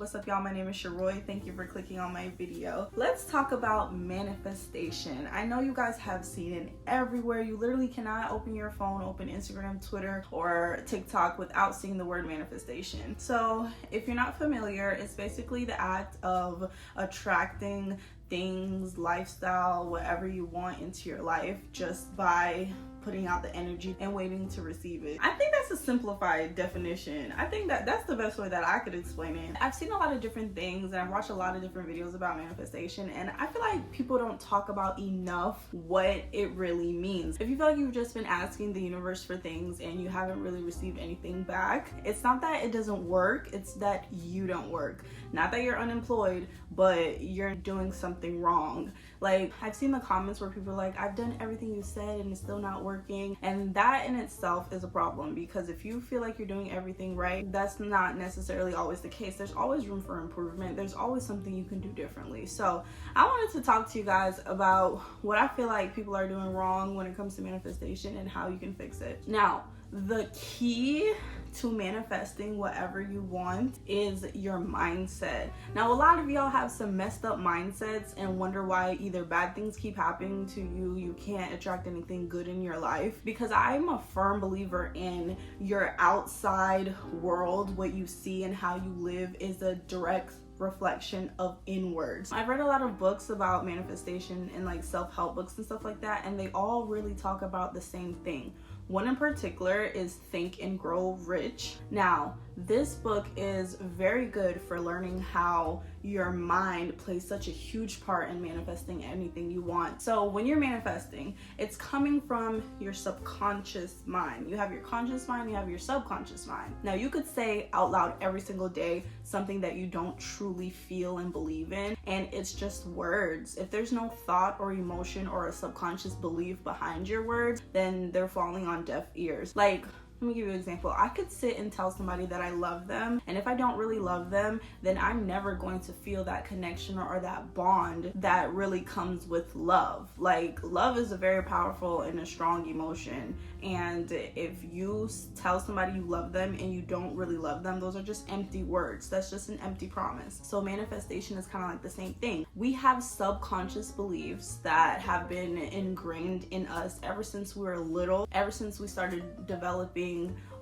What's up, y'all? My name is Sharoy. Thank you for clicking on my video. Let's talk about manifestation. I know you guys have seen it everywhere. You literally cannot open your phone, open Instagram, Twitter, or TikTok without seeing the word manifestation. So if you're not familiar, it's basically the act of attracting things, lifestyle, whatever you want into your life just by putting out the energy and waiting to receive it. I think that's a simplified definition. I think that's the best way that I could explain it. I've seen a lot of different things and I've watched a lot of different videos about manifestation, and I feel like people don't talk about enough what it really means. If you feel like you've just been asking the universe for things and you haven't really received anything back, it's not that it doesn't work, it's that you don't work. Not that you're unemployed, but you're doing something wrong. Like, I've seen the comments where people are like, I've done everything you said and it's still not working. And that in itself is a problem, because if you feel like you're doing everything right, that's not necessarily always the case. There's always room for improvement. There's always something you can do differently. So I wanted to talk to you guys about what I feel like people are doing wrong when it comes to manifestation and how you can fix it. Now, the key to manifesting whatever you want is your mindset. Now, a lot of y'all have some messed up mindsets and wonder why either bad things keep happening to you, you can't attract anything good in your life. Because I'm a firm believer in your outside world, what you see and how you live is a direct reflection of inwards. I've read a lot of books about manifestation and like self-help books and stuff like that, and they all really talk about the same thing. One in particular is Think and Grow Rich. Now, this book is very good for learning how your mind plays such a huge part in manifesting anything you want. So when you're manifesting, it's coming from your subconscious mind. You have your conscious mind, you have your subconscious mind. Now, you could say out loud every single day something that you don't truly feel and believe in, and it's just words. If there's no thought or emotion or a subconscious belief behind your words, then they're falling on deaf ears. Like, let me give you an example. I could sit and tell somebody that I love them, and if I don't really love them, then I'm never going to feel that connection or that bond that really comes with love. Like, love is a very powerful and a strong emotion, and if you tell somebody you love them and you don't really love them, those are just empty words. That's just an empty promise. So manifestation is kind of like the same thing. We have subconscious beliefs that have been ingrained in us ever since we were little, ever since we started developing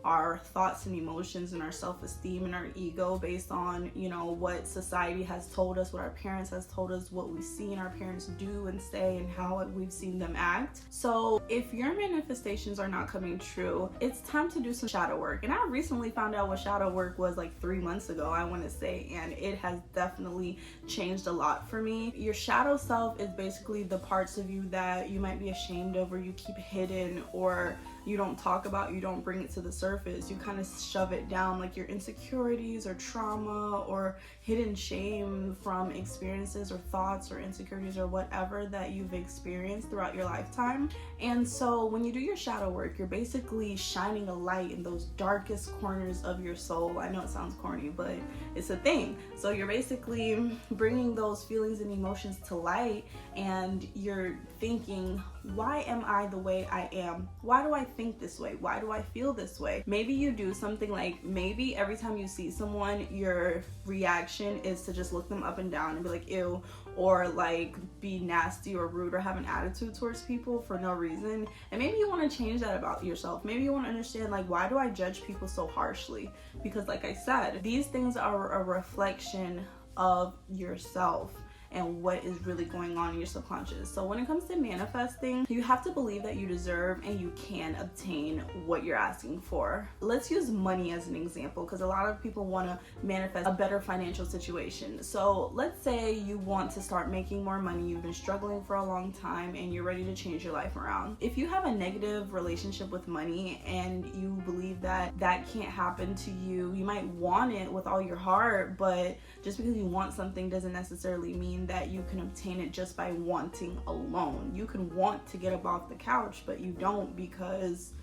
our thoughts and emotions and our self-esteem and our ego based on, you know, what society has told us, what our parents has told us, what we've seen our parents do and say, and how we've seen them act. So if your manifestations are not coming true, it's time to do some shadow work. And I recently found out what shadow work was like 3 months ago, I want to say, and it has definitely changed a lot for me. Your shadow self is basically the parts of you that you might be ashamed of, or you keep hidden, or you don't talk about, you don't bring it to the surface. You kind of shove it down, like your insecurities or trauma or hidden shame from experiences or thoughts or insecurities or whatever that you've experienced throughout your lifetime. And so when you do your shadow work, you're basically shining a light in those darkest corners of your soul. I know it sounds corny, but it's a thing. So you're basically bringing those feelings and emotions to light, and you're thinking, why am I the way I am? Why do I think this way? Why do I feel this way? Maybe you do something like, maybe every time you see someone, your reaction is to just look them up and down and be like, ew, or like be nasty or rude or have an attitude towards people for no reason. And maybe you want to change that about yourself. Maybe you want to understand, like, why do I judge people so harshly? Because like I said, these things are a reflection of yourself and what is really going on in your subconscious. So when it comes to manifesting, you have to believe that you deserve and you can obtain what you're asking for. Let's use money as an example, because a lot of people want to manifest a better financial situation. So let's say you want to start making more money, you've been struggling for a long time, and you're ready to change your life around. If you have a negative relationship with money and you believe that that can't happen to you, you might want it with all your heart, but just because you want something doesn't necessarily mean that you can obtain it just by wanting alone. You can want to get up off the couch, but you don't, because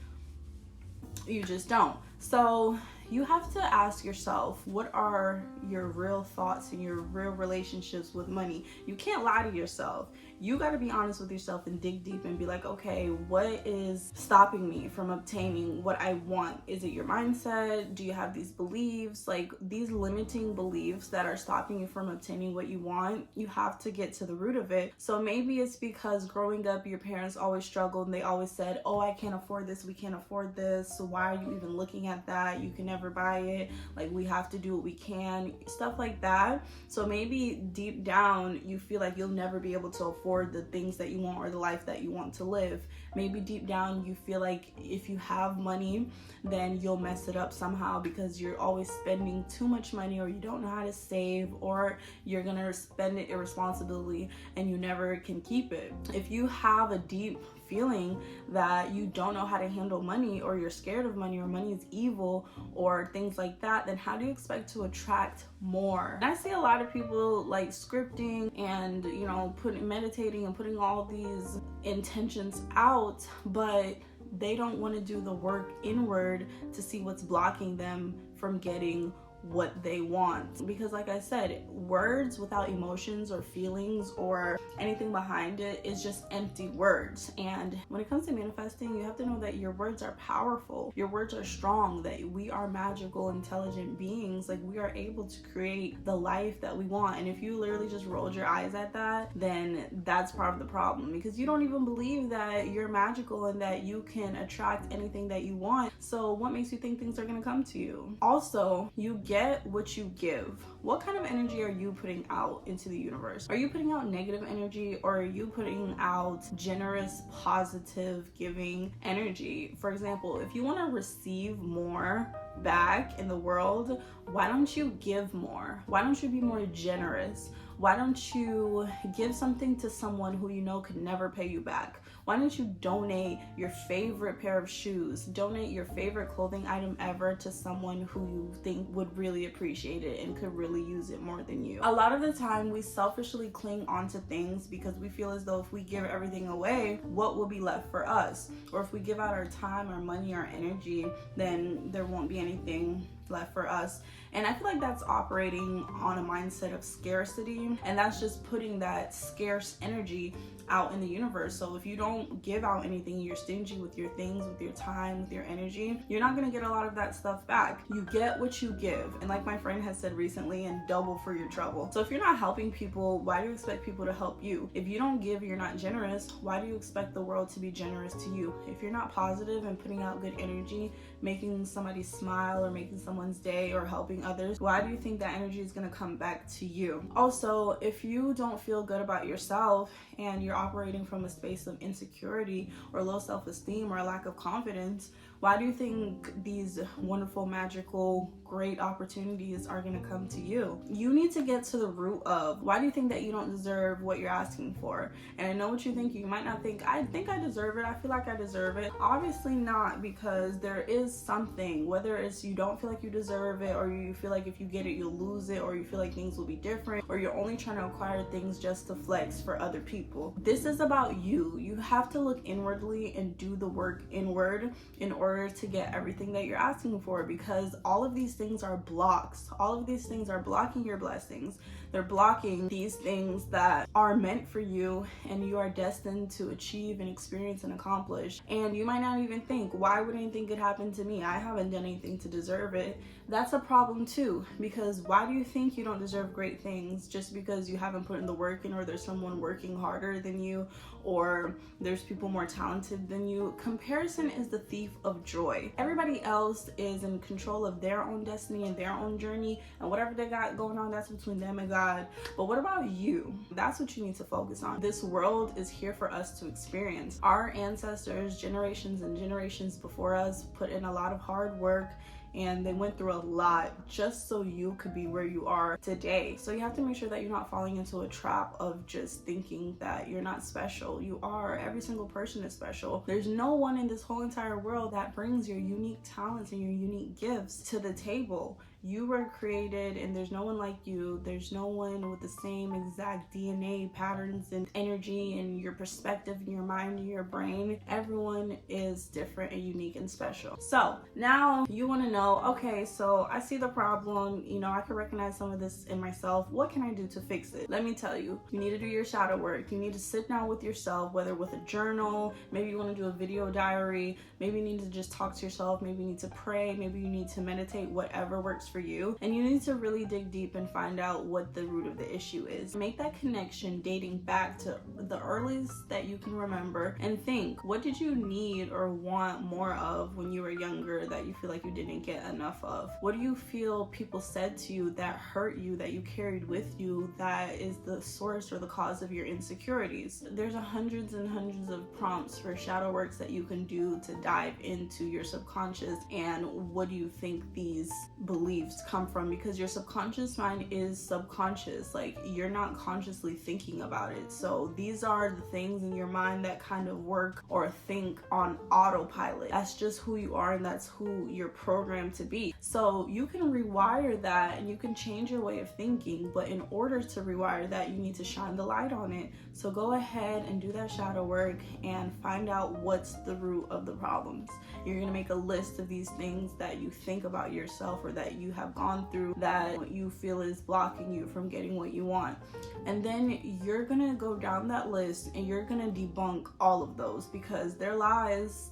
you just don't. So you have to ask yourself, what are your real thoughts and your real relationships with money? You can't lie to yourself. You got to be honest with yourself and dig deep and be like, okay, what is stopping me from obtaining what I want? Is it your mindset? Do you have these beliefs, like these limiting beliefs that are stopping you from obtaining what you want? You have to get to the root of it. So maybe it's because growing up, your parents always struggled and they always said, oh, I can't afford this, we can't afford this, so why are you even looking at that? You can never buy it. Like, we have to do what we can, stuff like that. So maybe deep down you feel like you'll never be able to afford the things that you want or the life that you want to live. Maybe deep down you feel like if you have money, then you'll mess it up somehow because you're always spending too much money, or you don't know how to save, or you're gonna spend it irresponsibly and you never can keep it. If you have a deep feeling that you don't know how to handle money, or you're scared of money, or money is evil, or things like that, then how do you expect to attract more? And I see a lot of people like scripting and, you know, meditating and putting all these intentions out, but they don't want to do the work inward to see what's blocking them from getting what they want. Because like I said, words without emotions or feelings or anything behind it is just empty words. And when it comes to manifesting, you have to know that your words are powerful, your words are strong, that we are magical, intelligent beings. Like, we are able to create the life that we want. And if you literally just rolled your eyes at that, then that's part of the problem, because you don't even believe that you're magical and that you can attract anything that you want. So what makes you think things are going to come to you? Also, you get what you give. What kind of energy are you putting out into the universe? Are you putting out negative energy, or are you putting out generous, positive, giving energy? For example, if you want to receive more back in the world, why don't you give more? Why don't you be more generous? Why don't you give something to someone who you know could never pay you back? Why don't you donate your favorite pair of shoes, donate your favorite clothing item ever to someone who you think would really appreciate it and could really use it more than you? A lot of the time we selfishly cling onto things because we feel as though if we give everything away, what will be left for us? Or if we give out our time, our money, our energy, then there won't be anything left for us. And I feel like that's operating on a mindset of scarcity, and that's just putting that scarce energy out in the universe. So if you don't give out anything, you're stingy with your things, with your time, with your energy, you're not going to get a lot of that stuff back. You get what you give. And like my friend has said recently, and double for your trouble. So if you're not helping people, why do you expect people to help you? If you don't give, you're not generous, why do you expect the world to be generous to you? If you're not positive and putting out good energy, making somebody smile or making someone's day or helping others, why do you think that energy is going to come back to you? Also, if you don't feel good about yourself and you're operating from a space of insecurity or low self-esteem or a lack of confidence, why do you think these wonderful, magical, great opportunities are going to come to you? You need to get to the root of, why do you think that you don't deserve what you're asking for? And I know what you think. You might not think, I think I deserve it, I feel like I deserve it. Obviously not, because there is something, whether it's you don't feel like you deserve it, or you feel like if you get it you'll lose it, or you feel like things will be different, or you're only trying to acquire things just to flex for other people. This is about you. You have to look inwardly and do the work inward in order to get everything that you're asking for, because all of these things are blocks. All of these things are blocking your blessings. They're blocking these things that are meant for you and you are destined to achieve and experience and accomplish. And you might not even think, why would anything good happen to me? I haven't done anything to deserve it. That's a problem too, because why do you think you don't deserve great things? Just because you haven't put in the work in, or there's someone working harder than you, or there's people more talented than you? Comparison is the thief of joy. Everybody else is in control of their own destiny and their own journey, and whatever they got going on, that's between them and God. But what about you? That's what you need to focus on. This world is here for us to experience. Our ancestors, generations and generations before us, put in a lot of hard work, and they went through a lot just so you could be where you are today. So you have to make sure that you're not falling into a trap of just thinking that you're not special. You are. Every single person is special. There's no one in this whole entire world that brings your unique talents and your unique gifts to the table. You were created and there's no one like you. There's no one with the same exact DNA patterns and energy and your perspective and your mind and your brain. Everyone is different and unique and special. So now you want to know, okay, so I see the problem, you know, I can recognize some of this in myself. What can I do to fix it? Let me tell you, you need to do your shadow work. You need to sit down with yourself, whether with a journal, maybe you want to do a video diary, maybe you need to just talk to yourself, maybe you need to pray, maybe you need to meditate, whatever works for you. And you need to really dig deep and find out what the root of the issue is. Make that connection dating back to the earliest that you can remember and think, what did you need or want more of when you were younger that you feel like you didn't get enough of? What do you feel people said to you that hurt you, that you carried with you, that is the source or the cause of your insecurities? There's hundreds and hundreds of prompts for shadow works that you can do to dive into your subconscious and what do you think these beliefs come from, because your subconscious mind is subconscious. Like, you're not consciously thinking about it. So these are the things in your mind that kind of work or think on autopilot. That's just who you are and that's who you're programmed to be. So you can rewire that and you can change your way of thinking, but in order to rewire that, you need to shine the light on it. So go ahead and do that shadow work and find out what's the root of the problems. You're going to make a list of these things that you think about yourself or that you have gone through that you feel is blocking you from getting what you want. And then you're going to go down that list and you're going to debunk all of those because they're lies.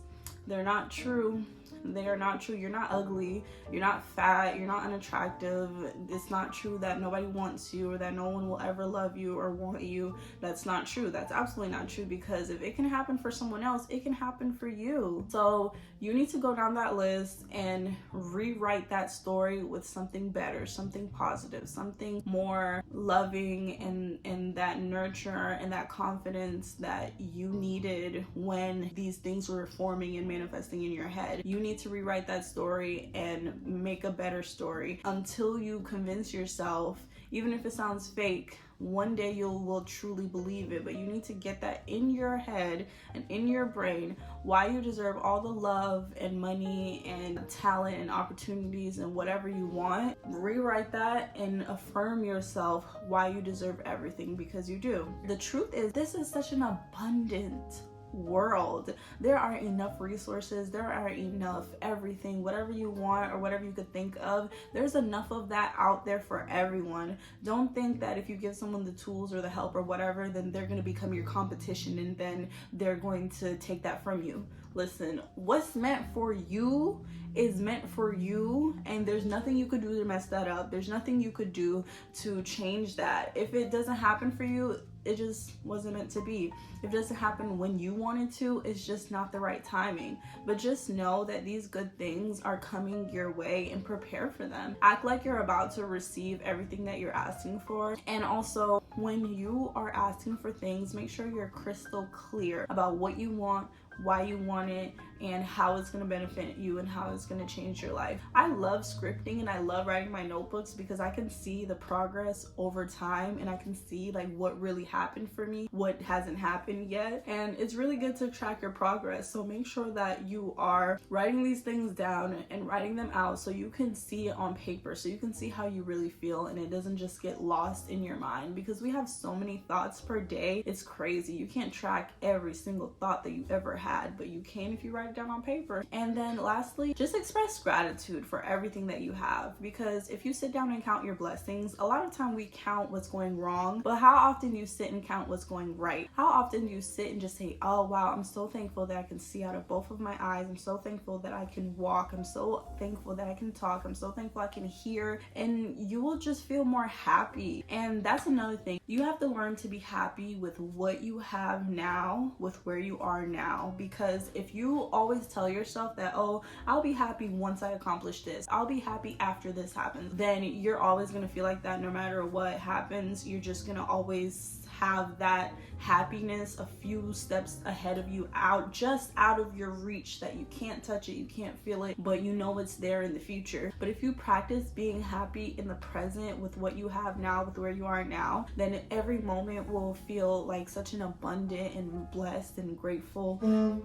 They're not true. They are not true. You're not ugly. You're not fat. You're not unattractive. It's not true that nobody wants you or that no one will ever love you or want you. That's not true. That's absolutely not true, because if it can happen for someone else, it can happen for you. So you need to go down that list and rewrite that story with something better, something positive, something more loving and that nurture and that confidence that you needed when these things were forming and manifesting in your head. You need to rewrite that story and make a better story until you convince yourself, even if it sounds fake, one day you will truly believe it. But you need to get that in your head and in your brain, why you deserve all the love and money and talent and opportunities and whatever you want. Rewrite that and affirm yourself why you deserve everything, because you do. The truth is, this is such an abundant world. There are enough resources, there are enough everything, whatever you want or whatever you could think of, there's enough of that out there for everyone. Don't think that if you give someone the tools or the help or whatever, then they're going to become your competition and then they're going to take that from you. Listen, what's meant for you is meant for you, and there's nothing you could do to mess that up. There's nothing you could do to change that. If it doesn't happen for you, it just wasn't meant to be. If it doesn't happen when you wanted to, it's just not the right timing. But just know that these good things are coming your way and prepare for them. Act like you're about to receive everything that you're asking for. And also, when you are asking for things, make sure you're crystal clear about what you want, why you want it, and how it's going to benefit you and how it's going to change your life. I love scripting and I love writing my notebooks because I can see the progress over time and I can see like what really happened for me, what hasn't happened yet, and it's really good to track your progress. So make sure that you are writing these things down and writing them out so you can see it on paper, so you can see how you really feel and it doesn't just get lost in your mind, because we have so many thoughts per day. It's crazy. You can't track every single thought that you ever had, but you can if you write it down on paper. And then lastly, just express gratitude for everything that you have, because if you sit down and count your blessings, a lot of time we count what's going wrong, but how often do you sit and count what's going right? How often do you sit and just say, oh wow, I'm so thankful that I can see out of both of my eyes, I'm so thankful that I can walk, I'm so thankful that I can talk, I'm so thankful I can hear, and you will just feel more happy. And that's another thing, you have to learn to be happy with what you have now, with where you are now, because if you always tell yourself that, oh, I'll be happy once I accomplish this, I'll be happy after this happens, then you're always going to feel like that no matter what happens. You're just going to always have that happiness a few steps ahead of you, just out of your reach, that you can't touch it, you can't feel it, but you know it's there in the future. But if you practice being happy in the present with what you have now, with where you are now, then every moment will feel like such an abundant and blessed and grateful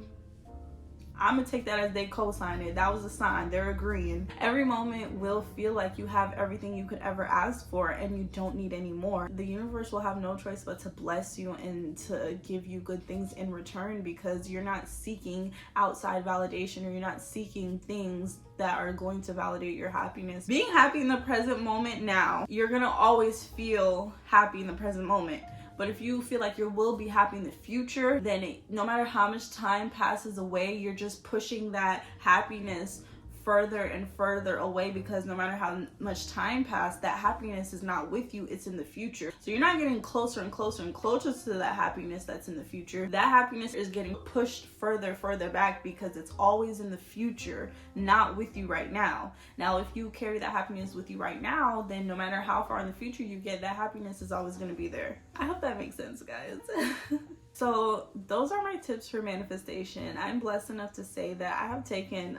I'm gonna take that as they co-sign it. That was a sign, they're agreeing. Every moment will feel like you have everything you could ever ask for and you don't need any more. The universe will have no choice but to bless you and to give you good things in return, because you're not seeking outside validation, or you're not seeking things that are going to validate your happiness. Being happy in the present moment now, you're gonna always feel happy in the present moment. But if you feel like you will be happy in the future, then no matter how much time passes away, you're just pushing that happiness further and further away, because no matter how much time passed, that happiness is not with you, it's in the future. So you're not getting closer and closer and closer to that happiness that's in the future. That happiness is getting pushed further back, because it's always in the future, not with you right now. Now, if you carry that happiness with you right now, then no matter how far in the future you get, that happiness is always going to be there. I hope that makes sense, guys. So those are my tips for manifestation. I'm blessed enough to say that I have taken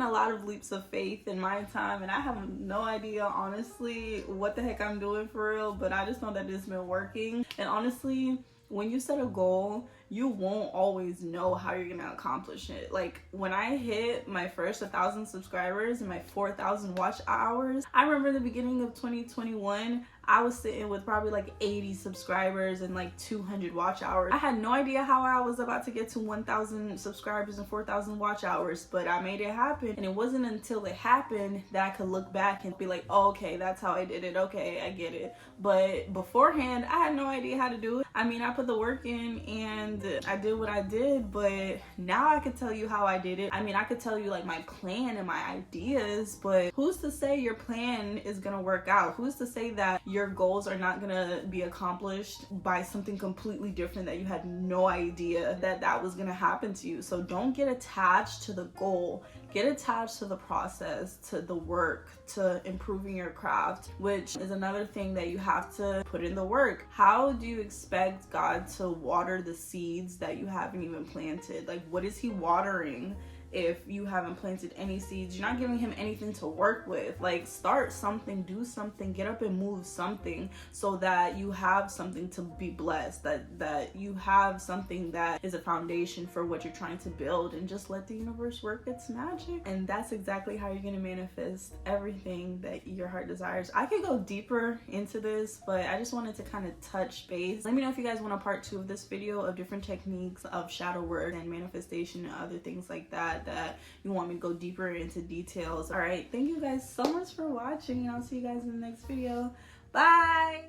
a lot of leaps of faith in my time, and I have no idea honestly what the heck I'm doing for real, but I just know that it's been working. And honestly, when you set a goal, you won't always know how you're gonna accomplish it. Like when I hit my first 1,000 subscribers and my 4,000 watch hours, I remember the beginning of 2021, I was sitting with probably like 80 subscribers and like 200 watch hours. I had no idea how I was about to get to 1,000 subscribers and 4,000 watch hours, but I made it happen. And it wasn't until it happened that I could look back and be like, oh, okay, that's how I did it. Okay, I get it. But beforehand, I had no idea how to do it. I mean, I put the work in and I did what I did, but now I could tell you how I did it. I mean, I could tell you like my plan and my ideas, but who's to say your plan is gonna work out? Who's to say that your goals are not gonna be accomplished by something completely different that you had no idea that was gonna happen to you? So don't get attached to the goal. Get attached to the process, to the work, to improving your craft, which is another thing that you have to put in the work. How do you expect God to water the seeds that you haven't even planted? Like, what is he watering if you haven't planted any seeds? You're not giving him anything to work with. Like, start something, do something, get up and move something, so that you have something to be blessed, that you have something that is a foundation for what you're trying to build, and just let the universe work its magic. And that's exactly how you're gonna manifest everything that your heart desires. I could go deeper into this, but I just wanted to kind of touch base. Let me know if you guys want a part 2 of this video of different techniques of shadow work and manifestation and other things like that you want me to go deeper into details. All right, thank you guys so much for watching, and I'll see you guys in the next video. Bye.